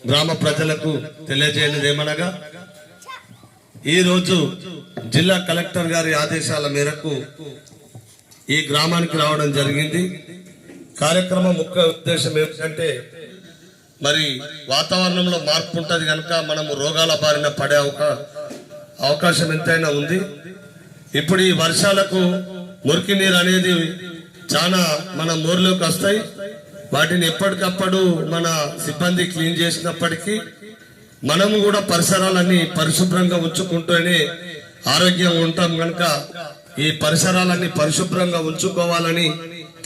గ్రామ ప్రజలకు తెలియజేయనిది ఏమనగా ఈరోజు జిల్లా కలెక్టర్ గారి ఆదేశాల మేరకు ఈ గ్రామానికి రావడం జరిగింది. కార్యక్రమం ముఖ్య ఉద్దేశం ఏమిటంటే మరి వాతావరణంలో మార్పు ఉంటుంది కనుక మనము రోగాల బారిన పడే అవకాశం ఎంతైనా ఉంది. ఇప్పుడు ఈ వర్షాలకు మురికి నీరు అనేది చాలా మన మోర్లోకి వస్తాయి. వాటిని ఎప్పటికప్పుడు మన సిబ్బంది క్లీన్ చేసినప్పటికీ మనము కూడా పరిసరాలన్నీ పరిశుభ్రంగా ఉంచుకుంటూనే ఆరోగ్యంగా ఉంటాం కనుక ఈ పరిసరాలన్నీ పరిశుభ్రంగా ఉంచుకోవాలని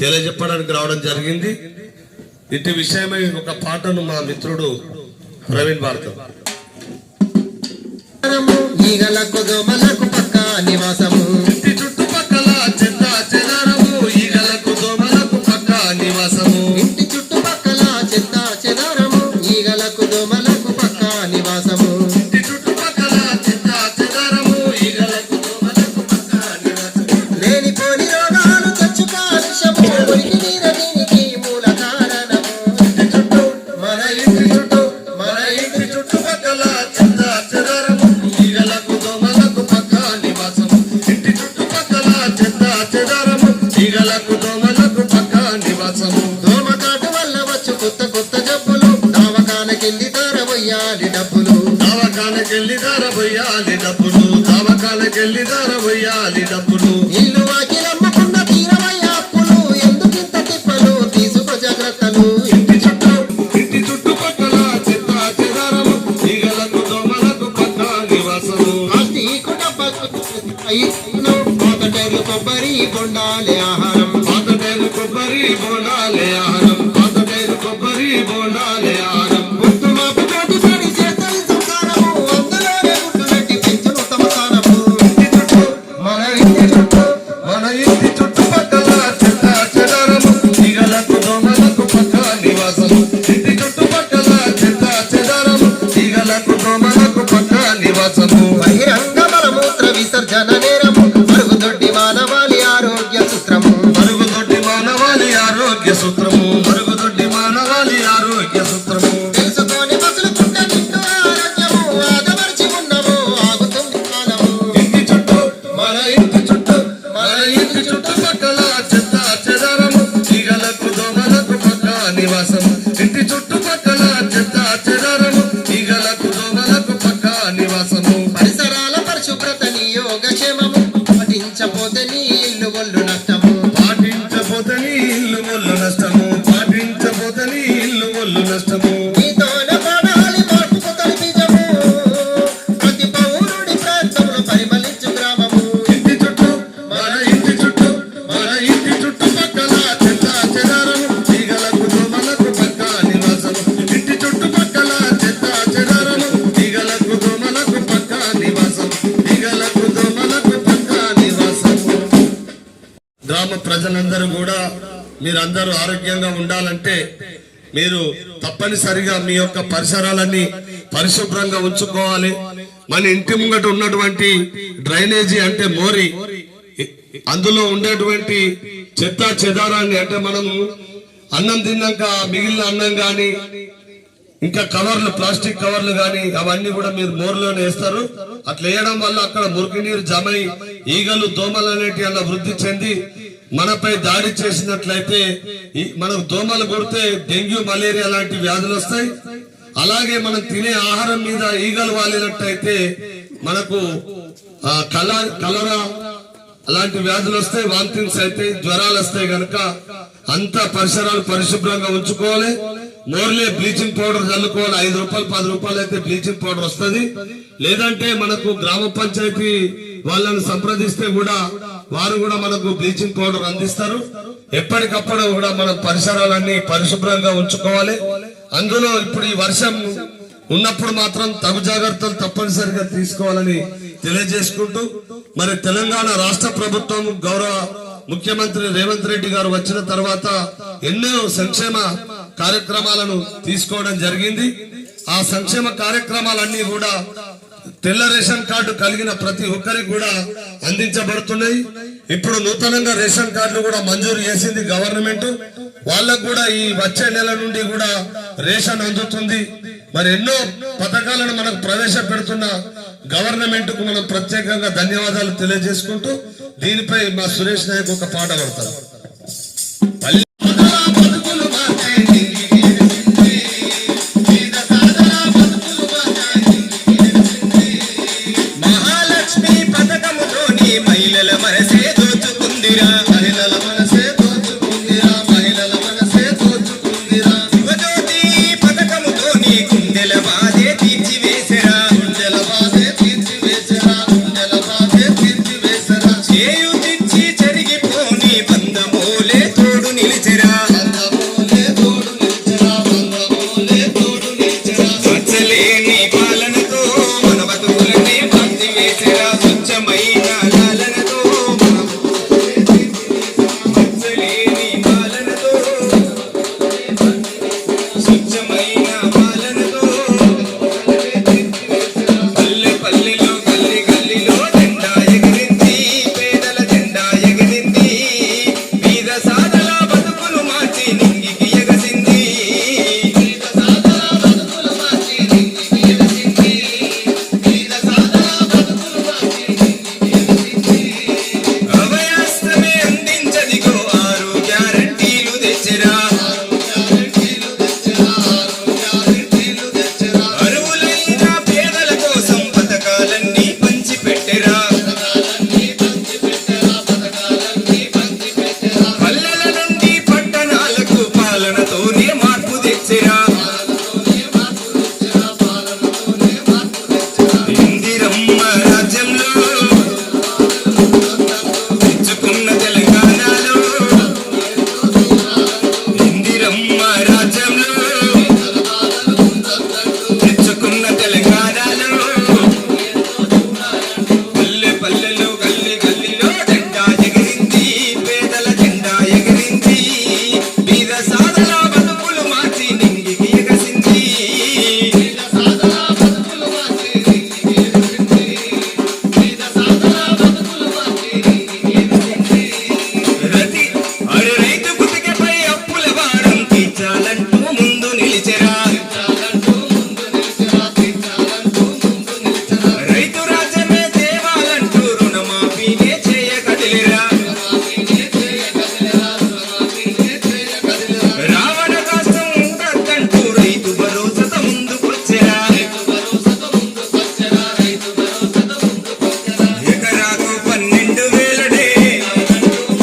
తెలియజెప్పడానికి రావడం జరిగింది. ఇటు విషయమై ఒక పాటను మా మిత్రుడు ప్రవీణ్ భారతం. ఇంటి చుట్టుపక్కల చెత్త చెదారము ఈగలకు దోమలకు పక్క నివాసము. ఇంటి చుట్టుపక్కల చెత్త చెదారము ఈగలకు దోమలకు పక్క నివాసము. ఇంటి చుట్టుపక్కల చెత్త చెదారము ఈగలకు దోమలకు పక్క నివాసము. లేనిపోని రోగాలు తెచ్చు కాలుష్యము మురికి నీరు దీనికి మూల కారణము. ఇంటి చుట్టూ మన ఇంటి చుట్టుపక్కల చెత్త చెదారము ఈగలకు దోమలకు పక్క నివాసము. ఇంటి చుట్టుపక్కల చెత్త చెదారము ఈగలకు దోమలకు పక్క నివాసము. దోమకాటు వల్ల వచ్చు కొత్త కొత్త జబ్బులు దావకానకెళ్ళి దారవయ్యాలి డబ్బులు. దావకానకెళ్ళి దారవయ్యాలి డబ్బులు. దావకానకెళ్ళి దారవయ్యాలి డబ్బులు. ఇల్లు వాకిలమ్మకున్న తీరవయ్య అప్పులు ఎందుకింత తిప్పలు తీసుకో జాగ్రత్తలు. ఇంటి చుట్టుపక్కల చెత్త చెదారము ఈగలకు దోమలకు పక్క నివాసము. ప్లాస్టిక్ డబ్బాకు పాతటైర్లు కొబ్బరి బొండాలే ఆహారం. పాతటైరు కొబ్బరి బోండాలే ఆహారం. పాతటైరు కొబ్బరి బోండాలే ఆహారం. గుట్టు మాపు తోటి పడి చేతలు సంసారము అందులోనే గుట్టు పెట్టి పెంచును తమ స్థానము. మన ఇంటి చుట్టుపక్కల చెత్త చెదారము ఈగలకు దోమలకు పక్క నివాసము. ఇంటి చుట్టుపక్కల చెత్త చెదారము ఈగలకు దోమలకు పక్క నివాసము. బహిరంగ మలమూత్ర విసర్జన నేరము మరుగుదొడ్డి మానవాళి ఆరోగ్య సూత్రము. మరుగుదొడ్డి మానవాళి ఆరోగ్య సూత్రము. మరుగుదొడ్డి మానవాళి ఆరోగ్య సూత్రము. తెలుసుకొని మసులుకుంట నిండు ఆరోగ్యము ఆదమర్చి ఉన్నము ఆగుతుంది కాలము. మన ఇంటి చుట్టుపక్కల చెత్త చెదారము ఈగలకు దోమలకు పక్క నివాసము. ఇంటి చుట్టుపక్కల చెత్త చెదారము ఈగలకు దోమలకు పక్క నివాసము. పరిసరాల పరిశుభ్రతని యోగక్షేమము పాటించపోతే నీ ఇల్లు ఒళ్ళు నష్టము. పాటించపోతే నీ ఇల్లు ఒళ్ళు నష్టము. పాటించపోతే నీ ఇల్లు ఒళ్ళు నష్టము. నీతోనే పడాలి మార్పుకు తొలి బీజము ప్రతి పౌరుడి ప్రాంతంలో పరిమళించు గ్రామము. మన ఇంటి చుట్టుపక్కల చెత్త చెదారము ఈగలకు దోమలకు పక్క నివాసము. ఇంటి చుట్టుపక్కల చెత్త చెదారము ఈగలకు దోమలకు పక్క నివాసము. ఈగలకు దోమలకు పక్క నివాసము. గ్రామ ప్రజలందరూ కూడా మీరందరూ ఆరోగ్యంగా ఉండాలంటే మీరు తప్పనిసరిగా మీ యొక్క పరిసరాలన్నీ పరిశుభ్రంగా ఉంచుకోవాలి. మన ఇంటి ముంగట ఉన్నటువంటి డ్రైనేజీ అంటే మోరి అందులో ఉండేటువంటి చెత్త చెదారాన్ని అంటే మనము అన్నం తిన్నాక మిగిలిన అన్నం కానీ ఇంకా కవర్లు ప్లాస్టిక్ కవర్లు కానీ అవన్నీ కూడా మీరు మోర్లోనే వేస్తారు. అట్లా వేయడం వల్ల అక్కడ మురికి నీరు జమై ఈగలు దోమలు అనేటి అలా వృద్ధి చెంది మనపై దాడి చేసినట్లయితే మనకు దోమలు కొడితే డెంగ్యూ మలేరియా లాంటి వ్యాధులు వస్తాయి. అలాగే మనం తినే ఆహారం మీద ఈగలు వాలినట్టయితే మనకు కలరా అలాంటి వ్యాధులు వస్తాయి. వాంతింగ్స్ అయితే జ్వరాలు వస్తాయి. కనుక అంతా పరిసరాలు పరిశుభ్రంగా ఉంచుకోవాలి. మోర్లే బ్లీచింగ్ పౌడర్ చల్లుకోవాలి. 5 రూపాయలు 10 రూపాయలు అయితే బ్లీచింగ్ పౌడర్ వస్తుంది. లేదంటే మనకు గ్రామ పంచాయతీ వాళ్ళని సంప్రదిస్తే కూడా వారు కూడా మనకు బ్లీచింగ్ పౌడర్ అందిస్తారు. ఎప్పటికప్పుడు కూడా మనం పరిసరాలన్నీ పరిశుభ్రంగా ఉంచుకోవాలి. అందులో ఇప్పుడు ఈ వర్షం ఉన్నప్పుడు మాత్రం తగు జాగ్రత్తలు తప్పనిసరిగా తీసుకోవాలని తెలియజేసుకుంటూ మరి తెలంగాణ రాష్ట్ర ప్రభుత్వం గౌరవ ముఖ్యమంత్రి రేవంత్ రెడ్డి గారు వచ్చిన తర్వాత ఎన్నో సంక్షేమ కార్యక్రమాలను తీసుకోవడం జరిగింది. ఆ సంక్షేమ కార్యక్రమాలన్నీ కూడా తెల్ల రేషన్ కార్డు కలిగిన ప్రతి ఒక్కరికి కూడా అందించబడుతున్నాయి. ఇప్పుడు నూతనంగా రేషన్ కార్డులు కూడా మంజూరు చేసింది గవర్నమెంట్. వాళ్ళకు కూడా ఈ వచ్చే నెల నుండి కూడా రేషన్ అందుతుంది. మరి ఎన్నో పథకాలను మనకు ప్రవేశపెడుతున్న గవర్నమెంట్ కు మనం ప్రత్యేకంగా ధన్యవాదాలు తెలియజేసుకుంటూ దీనిపై మా సురేష్ నాయక్ ఒక పాట పడతారు. మహాలక్ష్మి పథకముతోని మహిళల మనసే దోచుకుందిరా, మహిళల మనసే దోచుకుందిరా, మహిళల మనసే దోచుకుందిరా. శివజ్యోతి పథకముతోని గుండెల బాధే తీర్చివేసెరా, గుండెల బాధే తీర్చివేసెరా, గుండెల బాధే తీర్చివేసెరా. చేయుతిచ్చి చెరిగిపోని బంధమోలే తోడు నిలిచెరా, బంధమోలే తోడు నిలిచెరా, బంధమోలే తోడు నిలిచెరా. స్వచ్ఛలేని పాలనతో మన బతుకులనే మార్చివేసెరా, స్వచ్ఛమైన లాలనతో స్వచ్ఛలేని పాలనతో స్వచ్ఛమైన పాలనతో పల్లె పల్లెలో గల్లి గల్లిలో జెండా ఎగిరింది, పేదల జెండా ఎగిరింది, బీద సాదల బతుకులు మార్చి నింగికి ఎగసింది, బీద సాదల బతుకులు మార్చి నింగికి ఎగసింది, బీద సాదల బతుకులు మార్చి నింగికి ఎగసింది. అభయాస్తమే అందించదిగో 6 గ్యారెంటీలు తెచ్చిరా, గ్యారెంటీలు తెచ్చిరా, 6 గ్యారెంటీలు తెచ్చిరా. అరువులైన పేదల కోసం పథకాలన్నీ పంచిపెట్టెరా, పథకాలన్నీ పంచిపెట్టెరా, పథకాలన్నీ పంచిపెట్టెరా. పల్లెల నుండి పట్టణాలకు పాలనతోనే మార్పు తెచ్చిరా, పాలనతోనే మార్పు తెచ్చిరా, పాలనతోనే మార్పు తెచ్చిరా. ఇందిరమ్మ రాజ్యంలో తెచ్చుకున్న తెలంగాణలో, ఇందిరమ్మ రాజ్యంలో తెచ్చుకున్న తెలంగాణలో పల్లె పల్లెలో గల్లి గల్లిలో జెండా ఎగిరింది, పేదల జెండా ఎగిరింది, బీద సాదల బతుకులు మార్చి నింగికి ఎగసింది, బీద సాదల బతుకులు మార్చి నింగికి ఎగసింది, బీద సాదల బతుకులు మార్చి నింగికి ఎగసింది. రైతు కుతికపై అప్పుల భారం తీర్చాలంటూ ముందు నిలిచెరా, తీర్చాలంటూ ముందు నిలిచెరా, తీర్చాలంటూ ముందు నిలిచెరా. రైతు రాజ్యమే తేవాలంటూ రుణమాఫీనే చేయకదిలిరా, రుణమాఫీనే చేయకదిలిరా, రుణమాఫీనే చేయకదిలిరా. రావణ రాష్ట్రం ఉంటూ రైతు భరోసాతో ముందుకొచ్చెరా, రైతు భరోసాతో ముందుకొచ్చెరా, రైతు భరోసాతో ముందుకొచ్చెరా. ఎకరాకు 12,000నే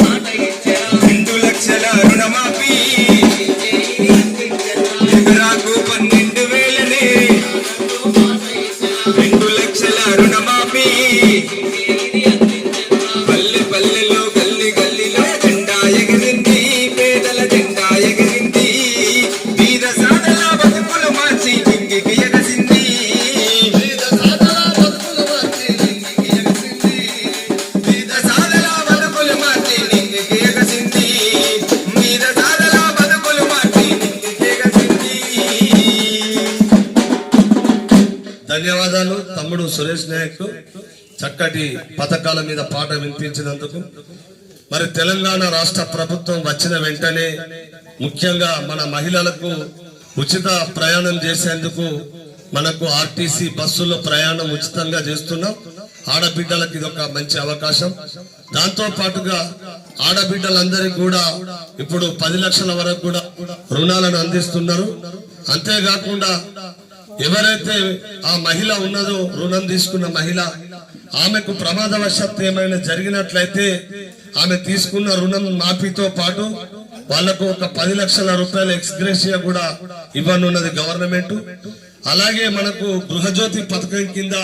మాట ఇచ్చెరా, 2 లక్షల రుణమాఫీ, అందించెరా. ఎకరాకు 12,000నే మాట ఇచ్చెరా, 2 లక్షల రుణమాఫీ, పల్లె పల్లెలో గల్లి గల్లిలో జెండా ఎగిరింది, పేదల జెండా ఎగిరింది, బీద సాదల బతుకులు మార్చి నింగికి ఎగసింది, బీద సాదల బతుకులు మార్చి నింగికి ఎగసింది, బీద సాదల బతుకులు మార్చి నింగికి ఎగసింది, బీద సాదల బతుకులు మార్చి నింగికి ఎగసింది. ధన్యవాదాలు తమ్ముడు సురేష్ నాయక్ చక్కటి పథకాల మీద పాట వినిపించినందుకు. మరి తెలంగాణ రాష్ట్ర ప్రభుత్వం వచ్చిన వెంటనే ముఖ్యంగా మన మహిళలకు ఉచిత ప్రయాణం చేసేందుకు మనకు ఆర్టీసీ బస్సుల్లో ప్రయాణం ఉచితంగా చేస్తున్నాం. ఆడబిడ్డలకు ఇది ఒక మంచి అవకాశం. దాంతో పాటుగా ఆడబిడ్డలందరికీ కూడా ఇప్పుడు 10 లక్షల వరకు కూడా రుణాలను అందిస్తున్నారు. అంతేకాకుండా ఎవరైతే ఆ మహిళ ఉన్నదో రుణం తీసుకున్న మహిళ ఆమెకు ప్రమాదవశాత్తు ఏమైనా జరిగినట్లయితే ఆమె తీసుకున్న రుణం మాఫీతో పాటు వాళ్లకు ఒక 10 లక్షల రూపాయల ఎక్స్గ్రేషియా కూడా ఇవ్వనున్నది గవర్నమెంట్. అలాగే మనకు గృహజ్యోతి పథకం కింద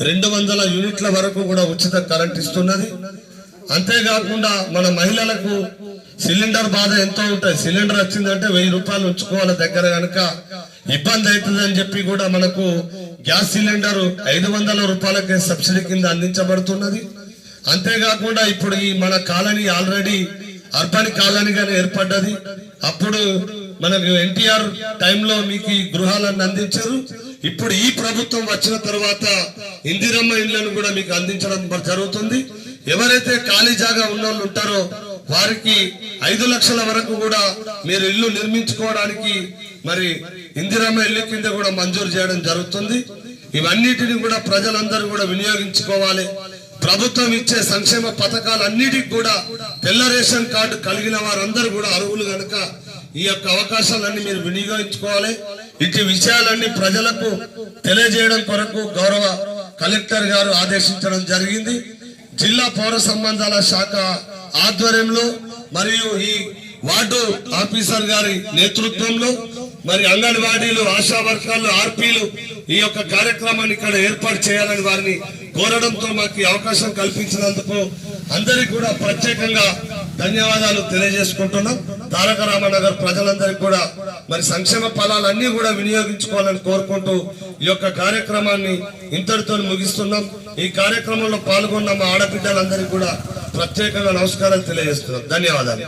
200 యూనిట్ల వరకు కూడా ఉచిత కరెంట్ ఇస్తున్నది. అంతేకాకుండా మన మహిళలకు సిలిండర్ బాధ ఎంతో ఉంటాయి. సిలిండర్ వచ్చిందంటే 1000 రూపాయలు ఉంచుకోవాలి దగ్గర, కనుక ఇబ్బంది అవుతుందని చెప్పి కూడా మనకు గ్యాస్ సిలిండర్ 500 రూపాయలకే సబ్సిడీ కింద అందించబడుతున్నది. అంతేకాకుండా ఇప్పుడు ఈ మన కాలనీ ఆల్రెడీ అర్బన్ కాలనీగానే ఏర్పడ్డది. అప్పుడు మనకు ఎన్టీఆర్ టైంలో మీకు ఈ గృహాలను అందించారు. ఇప్పుడు ఈ ప్రభుత్వం వచ్చిన తర్వాత ఇందిరమ్మ ఇళ్లను కూడా మీకు అందించడం జరుగుతుంది. ఎవరైతే ఖాళీ జాగా ఉన్న వాళ్ళు ఉంటారో వారికి 5 లక్షల వరకు కూడా మీరు ఇల్లు నిర్మించుకోవడానికి మరి ఇందిరమ్మ ఇల్లు కింద కూడా మంజూరు చేయడం జరుగుతుంది. ఇవన్నిటిని కూడా ప్రజలందరూ కూడా వినియోగించుకోవాలి. ప్రభుత్వం ఇచ్చే సంక్షేమ పథకాలన్నిటికి కూడా తెల్ల రేషన్ కార్డు కలిగిన వారందరూ కూడా అర్హులు కనుక ఈ యొక్క అవకాశాలన్నీ మీరు వినియోగించుకోవాలి. ఇటు విషయాలన్నీ ప్రజలకు తెలియజేయడం కొరకు గౌరవ కలెక్టర్ గారు ఆదేశించడం జరిగింది. జిల్లా పౌర సంబంధాల శాఖ ఆధ్వర్యంలో మరియు ఈ వార్డు ఆఫీసర్ గారి నేతృత్వంలో మరి అంగన్వాడీలు, ఆశా వర్కర్లు, ఆర్పీలు ఈ యొక్క కార్యక్రమాన్ని ఇక్కడ ఏర్పాటు చేయాలని వారిని కోరడంతో మాకు ఈ అవకాశం కల్పించినందుకు అందరికీ కూడా ప్రత్యేకంగా ధన్యవాదాలు తెలియజేసుకుంటున్నాం. తారక రామనగర్ ప్రజలందరికీ కూడా మరి సంక్షేమ ఫలాలన్నీ కూడా వినియోగించుకోవాలని కోరుకుంటూ ఈ యొక్క కార్యక్రమాన్ని ఇంతటితో ముగిస్తున్నాం. ఈ కార్యక్రమంలో పాల్గొన్న మా ఆడబిడ్డలందరికీ కూడా ప్రత్యేకంగా నమస్కారాలు తెలియజేస్తున్నాం. ధన్యవాదాలు.